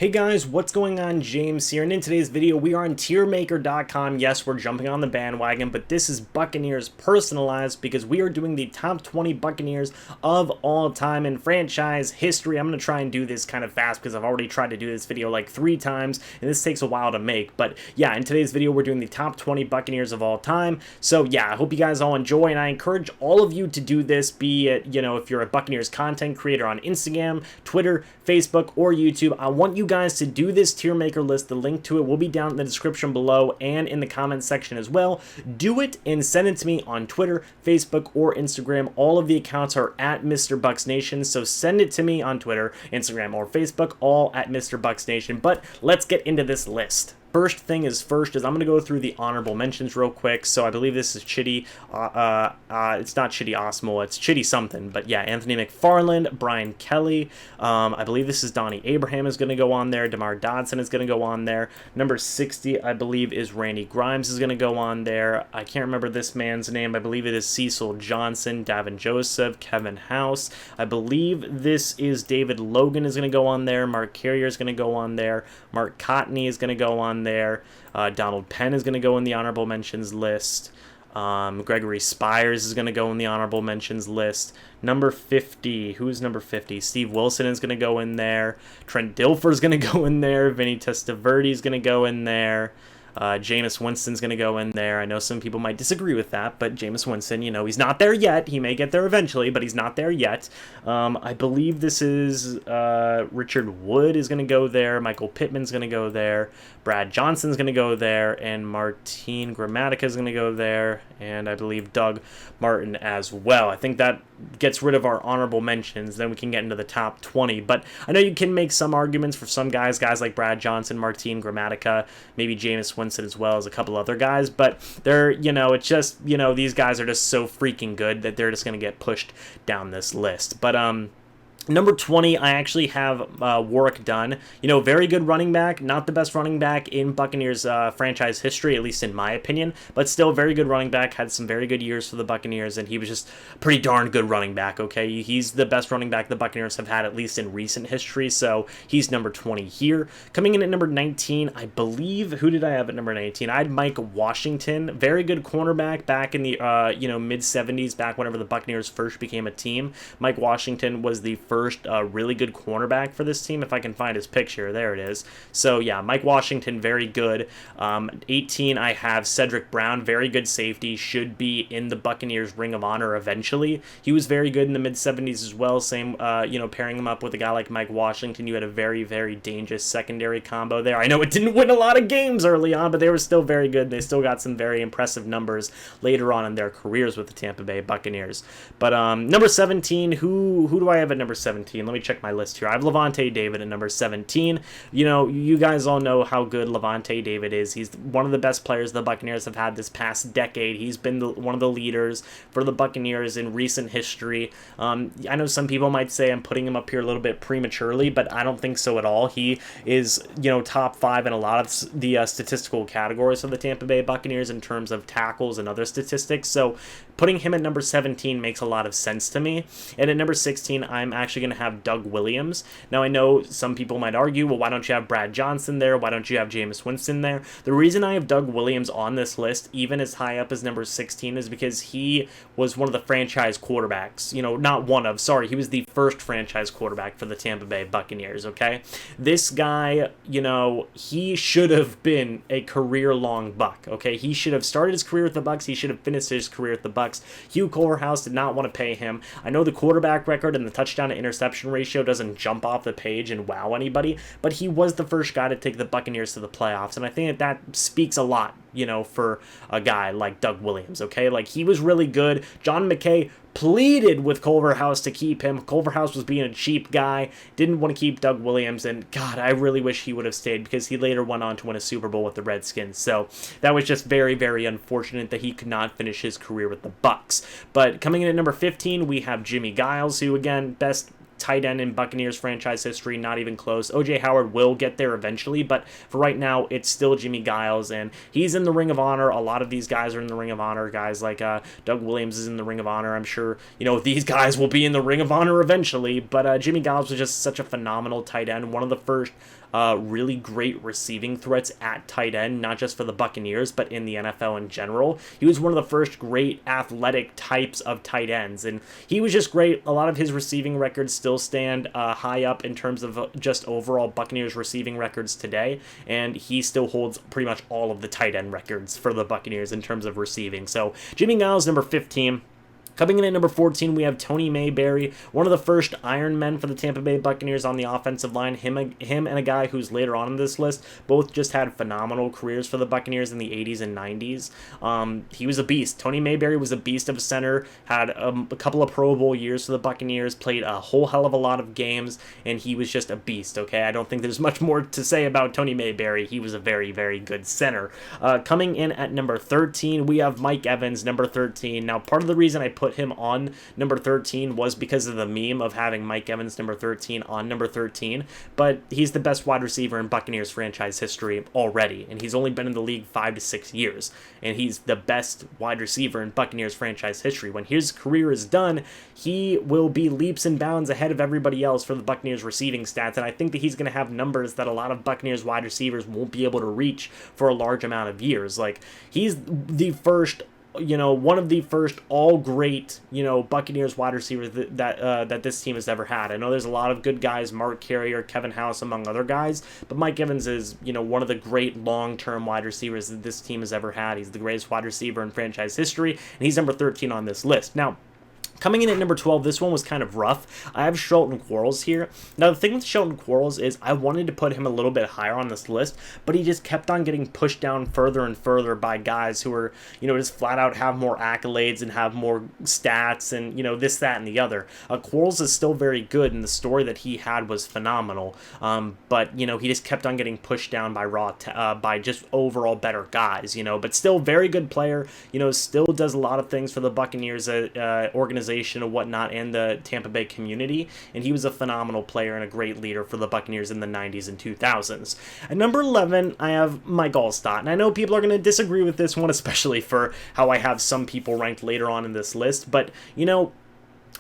Hey guys, what's going on? James here, and in today's video we are on tiermaker.com. Yes, we're jumping on the bandwagon, but this is Buccaneers personalized because we are doing the top 20 Buccaneers of all time in franchise history. I'm going to try and do this kind of fast because I've already tried to do this video like 3 times, and this takes a while to make. But yeah, in today's video we're doing the top 20 Buccaneers of all time. So yeah, I hope you guys all enjoy, and I encourage all of you to do this, be it, if you're a Buccaneers content creator on Instagram, Twitter, Facebook, or YouTube. I want you guys to do this tier maker list. The link to it will be down in the description below and in the comments section as well. Do it and send it to me on Twitter, Facebook, or Instagram. All of the accounts are at MrBucsNation, so send it to me on Twitter, Instagram, or Facebook, all at MrBucsNation. But let's get into this list. First thing is first is I'm going to go through the honorable mentions real quick. So I believe this is Chitty. It's not Chitty Osmo, it's Chitty something. But yeah, Anthony McFarland, Brian Kelly. I believe this is Donnie Abraham is going to go on there. DeMar Dodson is going to go on there. Number 60, I believe, is Randy Grimes is going to go on there. I can't remember this man's name. I believe it is Cecil Johnson, Davin Joseph, Kevin House. I believe this is David Logan is going to go on there. Mark Carrier is going to go on there. Mark Cotney is going to go on there. Donald Penn is going to go in the honorable mentions list. Gregory Spires is going to go in the honorable mentions list. Number 50, who's number 50? Steve Wilson is going to go in there. Trent Dilfer is going to go in there. Vinny Testaverde is going to go in there. Jameis Winston's going to go in there. I know some people might disagree with that, but Jameis Winston, he's not there yet. He may get there eventually, but he's not there yet. I believe this is Richard Wood is going to go there. Michael Pittman's going to go there. Brad Johnson's going to go there. And Martin Gramatica is going to go there. And I believe Doug Martin as well. I think that gets rid of our honorable mentions. Then we can get into the top 20. But I know you can make some arguments for some guys like Brad Johnson, Martin Gramatica, maybe Jameis Winston as well as a couple other guys, but they're, it's just, these guys are just so freaking good that they're just going to get pushed down this list. But number 20, I actually have Warwick Dunn. Very good running back. Not the best running back in Buccaneers franchise history, at least in my opinion, but still very good running back. Had some very good years for the Buccaneers, and he was just pretty darn good running back, okay? He's the best running back the Buccaneers have had, at least in recent history, so he's number 20 here. Coming in at number 19, I believe, who did I have at number 19? I had Mike Washington. Very good cornerback back in the, mid-70s, back whenever the Buccaneers first became a team. Mike Washington was the first really good cornerback for this team. If I can find his picture, there it is. So yeah, Mike Washington, very good. 18, I have Cedric Brown, very good safety, should be in the Buccaneers Ring of Honor eventually. He was very good in the mid-70s as well. Same, pairing him up with a guy like Mike Washington, you had a very, very dangerous secondary combo there. I know it didn't win a lot of games early on, but they were still very good. They still got some very impressive numbers later on in their careers with the Tampa Bay Buccaneers. But number 17, who do I have at number 17? Let me check my list here. I have Levante David at number 17. You guys all know how good Levante David is. He's one of the best players the Buccaneers have had this past decade. He's been one of the leaders for the Buccaneers in recent history. I know some people might say I'm putting him up here a little bit prematurely, but I don't think so at all. He is, top 5 in a lot of the statistical categories of the Tampa Bay Buccaneers in terms of tackles and other statistics. So putting him at number 17 makes a lot of sense to me. And at number 16, I'm actually going to have Doug Williams. Now, I know some people might argue, well, why don't you have Brad Johnson there? Why don't you have Jameis Winston there? The reason I have Doug Williams on this list, even as high up as number 16, is because he was one of the franchise quarterbacks. Not one of, sorry, he was the first franchise quarterback for the Tampa Bay Buccaneers, okay? This guy, he should have been a career-long Buck, okay? He should have started his career with the Bucs. He should have finished his career with the Bucs. Hugh Culverhouse did not want to pay him. I know the quarterback record and the touchdown to interception ratio doesn't jump off the page and wow anybody, but he was the first guy to take the Buccaneers to the playoffs, and I think that speaks a lot, for a guy like Doug Williams, okay? Like, he was really good. John McKay pleaded with Culverhouse to keep him. Culverhouse was being a cheap guy, didn't want to keep Doug Williams, and God, I really wish he would have stayed because he later went on to win a Super Bowl with the Redskins. So that was just very, very unfortunate that he could not finish his career with the Bucs. But coming in at number 15, we have Jimmy Giles, who, again, best tight end in Buccaneers franchise history, not even close. O.J. Howard will get there eventually, but for right now, it's still Jimmy Giles, and he's in the Ring of Honor. A lot of these guys are in the Ring of Honor. Guys like Doug Williams is in the Ring of Honor. I'm sure, these guys will be in the Ring of Honor eventually, but Jimmy Giles was just such a phenomenal tight end, one of the first really great receiving threats at tight end, not just for the Buccaneers, but in the NFL in general. He was one of the first great athletic types of tight ends, and he was just great. A lot of his receiving records still stand high up in terms of just overall Buccaneers receiving records today, and he still holds pretty much all of the tight end records for the Buccaneers in terms of receiving. So Jimmy Giles, number 15. Coming in at number 14, we have Tony Mayberry, one of the first Iron Men for the Tampa Bay Buccaneers on the offensive line. Him and a guy who's later on in this list both just had phenomenal careers for the Buccaneers in the 80s and 90s. He was a beast. Tony Mayberry was a beast of a center, had a couple of Pro Bowl years for the Buccaneers, played a whole hell of a lot of games, and he was just a beast, okay? I don't think there's much more to say about Tony Mayberry. He was a very, very good center. Coming in at number 13, we have Mike Evans, number 13. Now, part of the reason I put him on number 13 was because of the meme of having Mike Evans number 13 on number 13, but he's the best wide receiver in Buccaneers franchise history already, and he's only been in the league 5 to 6 years, and he's the best wide receiver in Buccaneers franchise history. When his career is done, he will be leaps and bounds ahead of everybody else for the Buccaneers receiving stats, and I think that he's going to have numbers that a lot of Buccaneers wide receivers won't be able to reach for a large amount of years. Like, he's the first, one of the first all great, Buccaneers wide receivers that this team has ever had. I know there's a lot of good guys, Mark Carrier, Kevin House, among other guys, but Mike Evans is, one of the great long-term wide receivers that this team has ever had. He's the greatest wide receiver in franchise history, and he's number 13 on this list. Now, coming in at number 12, this one was kind of rough. I have Shelton Quarles here. Now, the thing with Shelton Quarles is I wanted to put him a little bit higher on this list, but he just kept on getting pushed down further and further by guys who are, just flat out have more accolades and have more stats and, this, that, and the other. Quarles is still very good, and the story that he had was phenomenal, but, he just kept on getting pushed down by just overall better guys, but still very good player, still does a lot of things for the Buccaneers organization and whatnot, and the Tampa Bay community, and he was a phenomenal player and a great leader for the Buccaneers in the 90s and 2000s. At number 11, I have Mike Alstott, and I know people are going to disagree with this one, especially for how I have some people ranked later on in this list, but,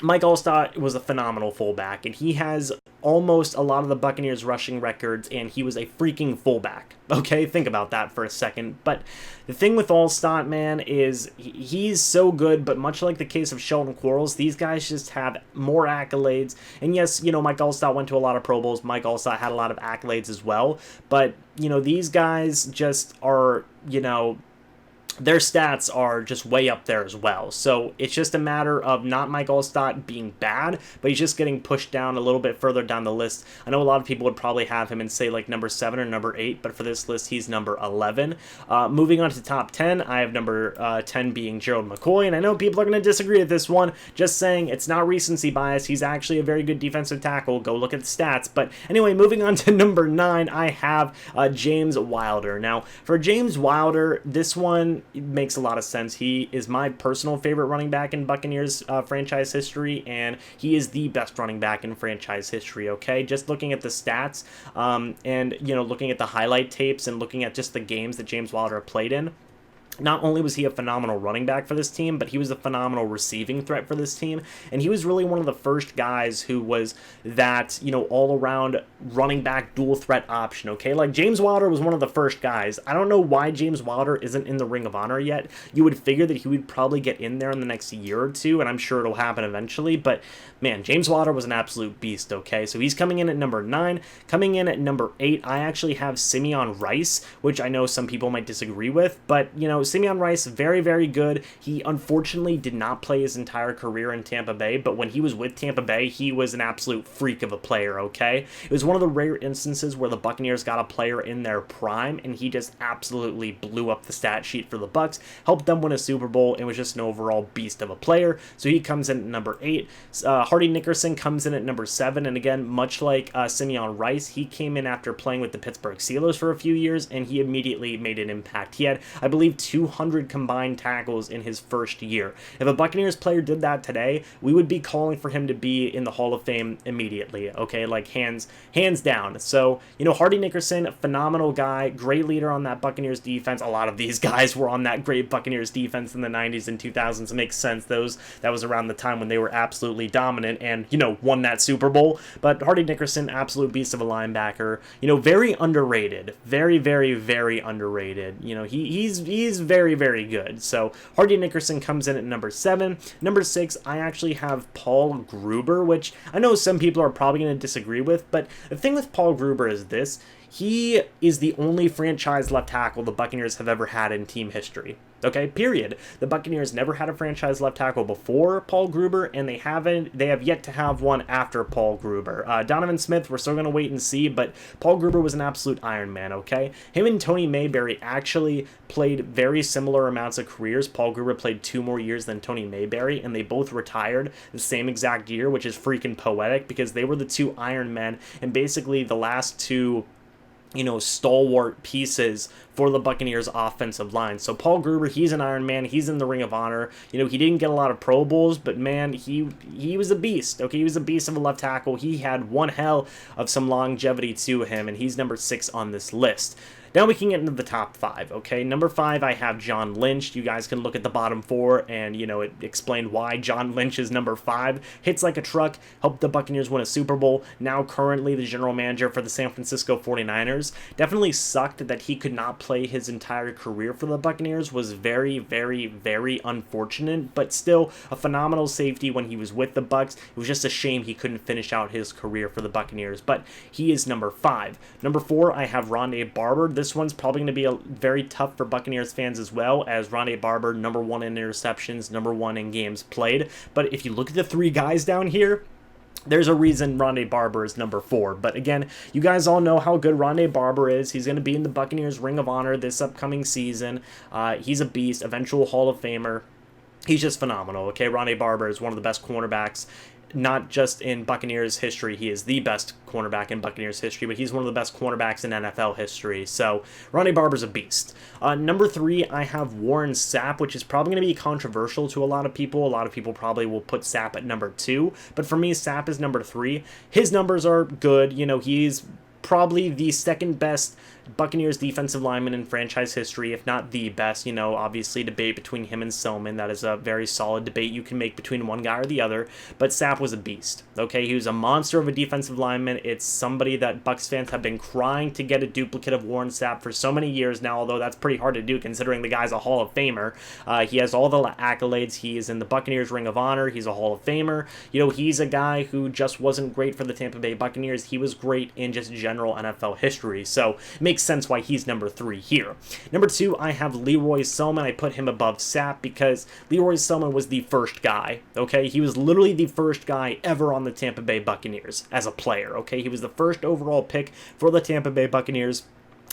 Mike Alstott was a phenomenal fullback, and he has almost a lot of the Buccaneers rushing records, and he was a freaking fullback. Okay, think about that for a second. But the thing with Alstott, man, is he's so good, but much like the case of Shelton Quarles, these guys just have more accolades. And yes, Mike Alstott went to a lot of Pro Bowls. Mike Alstott had a lot of accolades as well. But, these guys just are, their stats are just way up there as well. So it's just a matter of not Mike Alstott being bad, but he's just getting pushed down a little bit further down the list. I know a lot of people would probably have him and say like number 7 or number 8, but for this list, he's number 11. Moving on to top 10, I have number 10 being Gerald McCoy, and I know people are going to disagree with this one, just saying it's not recency bias. He's actually a very good defensive tackle. Go look at the stats. But anyway, moving on to number 9, I have James Wilder. Now, for James Wilder, this one makes a lot of sense. He is my personal favorite running back in Buccaneers franchise history, and he is the best running back in franchise history, okay? Just looking at the stats and, looking at the highlight tapes and looking at just the games that James Wilder played in, not only was he a phenomenal running back for this team, but he was a phenomenal receiving threat for this team, and he was really one of the first guys who was that, all-around running back dual threat option, okay? Like, James Wilder was one of the first guys. I don't know why James Wilder isn't in the Ring of Honor yet. You would figure that he would probably get in there in the next year or two, and I'm sure it'll happen eventually, but, man, James Wilder was an absolute beast, okay? So he's coming in at number 9. Coming in at number 8, I actually have Simeon Rice, which I know some people might disagree with, but, Simeon Rice, very, very good. He unfortunately did not play his entire career in Tampa Bay, but when he was with Tampa Bay, he was an absolute freak of a player, okay? It was one of the rare instances where the Buccaneers got a player in their prime, and he just absolutely blew up the stat sheet for the Bucs, helped them win a Super Bowl, and was just an overall beast of a player. So he comes in at number 8. Hardy Nickerson comes in at number 7, and again, much like Simeon Rice, he came in after playing with the Pittsburgh Steelers for a few years, and he immediately made an impact. He had, I believe, 200 combined tackles in his first year. If a Buccaneers player did that today, we would be calling for him to be in the Hall of Fame immediately, okay? Like, hands down. So, you know, Hardy Nickerson, phenomenal guy, great leader on that Buccaneers defense. A lot of these guys were on that great Buccaneers defense in the 90s and 2000s. It makes sense. That was around the time when they were absolutely dominant and, you know, won that Super Bowl. But Hardy Nickerson, absolute beast of a linebacker. You know, very underrated. Very, very, very underrated. You know, he's very, very good. So Hardy Nickerson comes in at number 7. Number 6, I actually have Paul Gruber, which I know some people are probably going to disagree with, but the thing with Paul Gruber is this: he is the only franchise left tackle the Buccaneers have ever had in team history. Okay, period. The Buccaneers never had a franchise left tackle before Paul Gruber, and they have yet to have one after Paul Gruber. Donovan Smith, we're still going to wait and see, but Paul Gruber was an absolute Iron Man, okay? Him and Tony Mayberry actually played very similar amounts of careers. Paul Gruber played 2 more years than Tony Mayberry, and they both retired the same exact year, which is freaking poetic because they were the 2 Iron Men, and basically the last 2, you know, stalwart pieces for the Buccaneers offensive line. So Paul Gruber, he's an Iron Man. He's in the Ring of Honor. You know, he didn't get a lot of Pro Bowls, but man, he was a beast. Okay, he was a beast of a left tackle. He had one hell of some longevity to him, and he's number 6 on this list. Now we can get into the top 5, okay? Number 5, I have John Lynch. You guys can look at the bottom 4 and, you know, it explained why John Lynch is number 5. Hits like a truck, helped the Buccaneers win a Super Bowl. Now currently the general manager for the San Francisco 49ers. Definitely sucked that he could not play his entire career for the Buccaneers. Was very, very, very unfortunate, but still a phenomenal safety when he was with the Bucs. It was just a shame he couldn't finish out his career for the Buccaneers, but he is number 5. Number 4, I have Rondé Barber. This one's probably going to be very tough for Buccaneers fans as well, as Rondé Barber, number 1 in interceptions, number 1 in games played. But if you look at the 3 guys down here, there's a reason Rondé Barber is number 4. But again, you guys all know how good Rondé Barber is. He's going to be in the Buccaneers Ring of Honor this upcoming season. He's a beast, eventual Hall of Famer. He's just phenomenal, okay? Rondé Barber is one of the best cornerbacks, not just in Buccaneers history. He is the best cornerback in Buccaneers history, but he's one of the best cornerbacks in NFL history. So Rondé Barber's a beast. Number 3, I have Warren Sapp, which is probably going to be controversial to a lot of people. A lot of people probably will put Sapp at number 2, but for me, Sapp is number 3. His numbers are good. You know, he's probably the second best Buccaneers defensive lineman in franchise history, if not the best. You know, obviously debate between him and Selman. That is a very solid debate you can make between one guy or the other, but Sapp was a beast, okay? He was a monster of a defensive lineman. It's somebody that Bucs fans have been crying to get a duplicate of Warren Sapp for so many years now, although that's pretty hard to do considering the guy's a Hall of Famer. He has all the accolades. He is in the Buccaneers Ring of Honor. He's a Hall of Famer. You know, he's a guy who just wasn't great for the Tampa Bay Buccaneers. He was great in just general NFL history, so it makes sense why he's number 3 here. Number 2, I have Leroy Selman. I put him above Sapp because Leroy Selman was the first guy, okay? He was literally the first guy ever on the Tampa Bay Buccaneers as a player, okay? He was the first overall pick for the Tampa Bay Buccaneers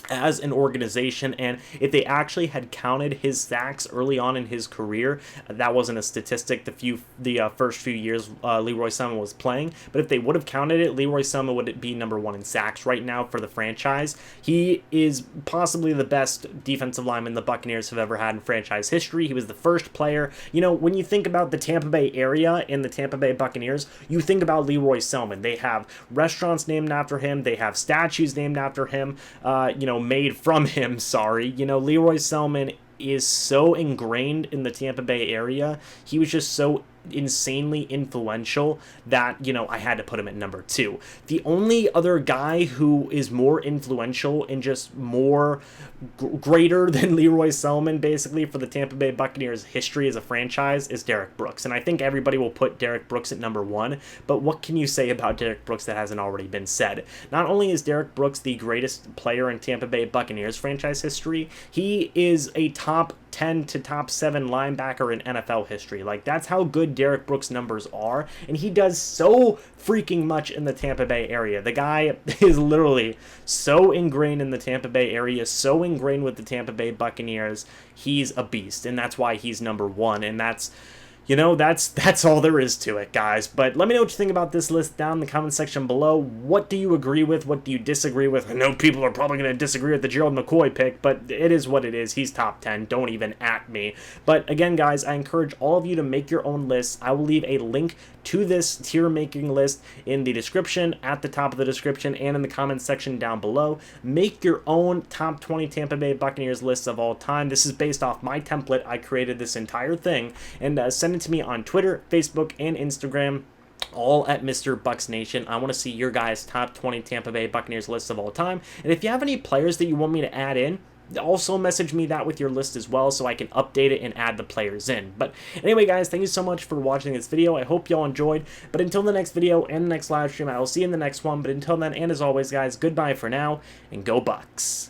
as an organization, and if they actually had counted his sacks early on in his career, that wasn't a statistic the first few years Leroy Selman was playing, but if they would have counted it, Leroy Selman would be number 1 in sacks right now for the franchise. He is possibly the best defensive lineman the Buccaneers have ever had in franchise history. He was the first player. You know, when you think about the Tampa Bay area and the Tampa Bay Buccaneers, you think about Leroy Selman. They have restaurants named after him. They have statues named after him. You know, made from him, sorry. You know, Leroy Selman is so ingrained in the Tampa Bay area. He was just so insanely influential that, you know, I had to put him at number 2. The only other guy who is more influential and just more greater than Leroy Selman basically for the Tampa Bay Buccaneers history as a franchise is Derrick Brooks, and I think everybody will put Derrick Brooks at number 1, but what can you say about Derrick Brooks that hasn't already been said? Not only is Derrick Brooks the greatest player in Tampa Bay Buccaneers franchise history, he is a top 10 to top 7 linebacker in NFL history. Like, that's how good Derrick Brooks' numbers are, and he does so freaking much in the Tampa Bay area. The guy is literally so ingrained in the Tampa Bay area, so ingrained with the Tampa Bay Buccaneers. He's a beast, and that's why he's number 1, and that's, You know, that's all there is to it, guys. But let me know what you think about this list down in the comment section below. What do you agree with? What do you disagree with? I know people are probably going to disagree with the Gerald McCoy pick, but it is what it is. He's top 10. Don't even at me. But again, guys, I encourage all of you to make your own lists. I will leave a link to this tier making list in the description, at the top of the description, and in the comments section down below. Make your own top 20 Tampa Bay Buccaneers lists of all time. This is based off my template. I created this entire thing, and send it to me on Twitter, Facebook, and Instagram, all at MrBucsNation. I want to see your guys' top 20 Tampa Bay Buccaneers lists of all time. And if you have any players that you want me to add in, also message me that with your list as well so I can update it and add the players in. But anyway, guys, thank you so much for watching this video. I hope y'all enjoyed. But until the next video and the next live stream, I will see you in the next one. But until then, and as always, guys, goodbye for now, and go Bucs.